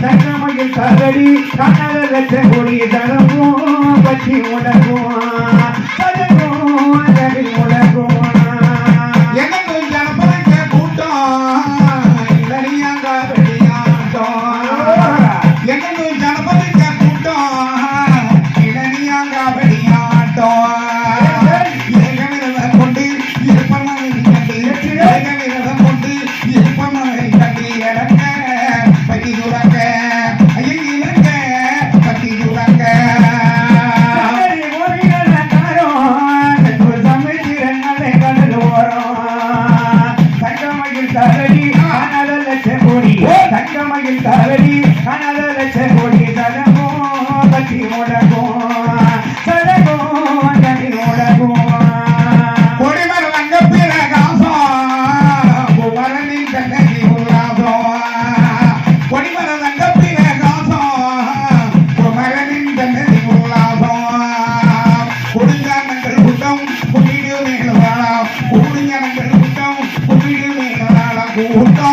தங்கமயில் சகடி கனல லட்சம் கோடி தரவும் பற்றி முடக்கும் முடக்கும் எங்கள் ஜனபரிக்க கூட்டம் இளனியாங்க வெளியாட்டம் எங்கள் ஜனபரிக்க கூட்டம் இளனியாங்க வெளியாட்டம் கொண்டு இருப்பனை கொண்டு இருப்பனை கட்டி இறங்க பற்றி துறக்க ஐயங்க பற்றி துறக்க தங்கமயில் தகடி கனல லட்சம் கோடி தரமோ பற்றி முடக்கும் தரகும் தனி முடக்கும் கொடிமர வங்க பிரகாசம் குமரனின் கண்ணகி உல்லாசம் கொடிமர வங்க பிரகாசம் குமரனின் கண்ணகி உல்லாசம் கொடுங்கானங்கள் கூட்டம் குடிடு மேலாளம் கொடுங்கானங்கள் கூட்டம் குடிடு மேலாளம் கூட்டம்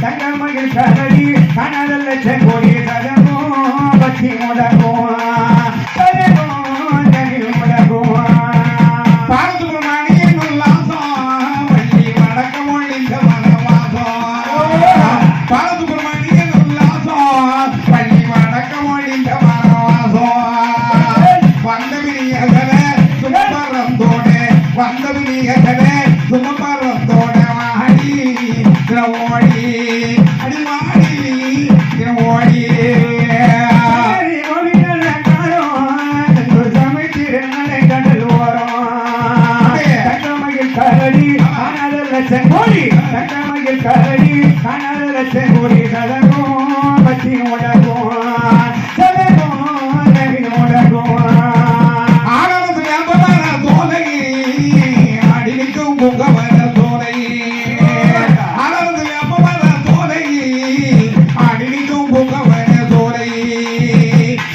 தங்கமயில் சகடி கனல லட்சம் கோடி தரமோ பற்றி முடக்கும் தனி முடக்கும் பாரசுப்ரமணியன் உல்லாசம் வள்ளி வடக்கம் ஒழிந்த வனவாசம் பாரசுப்ரமணியன் உல்லாசம் வள்ளி வடக்கம் ஒழிந்த வனவாசம் வந்தவினியதன சுமபரத்தோட வந்தவினியதன சுமபரத்தோட வாடி ஓடி அடிவாடி ஓடி கோடி தங்கமயில் கரடி கனல லட்சம் கோடி தரகும் பற்றி முடக்கும் தனி முடக்கும் ஆனந்த வியாபார சோலை அடிக்கும் முகவர சோலை ஆனந்த வியாபார சோலை அடிக்கும் முகவர சோலை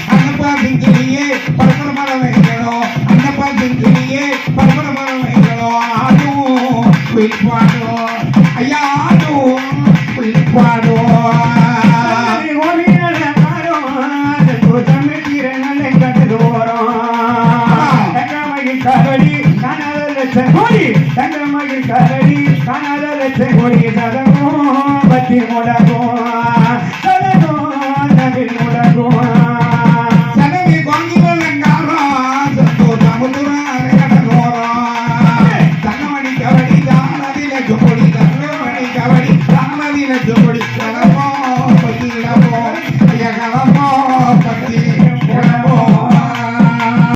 அன்னப்பா சிங்கிலியே பரமர மரம் வைக்கணும் அன்னப்பா சிங்கிலியே பரமர மரம் வைக்கணும் ஆடும் குயிப்பாடும் ஐயா ஆடும் குயிப்பாடும் தங்கமயில் கரடி கனல லட்சம் கோடி தரமோ பற்றி முடக்கும்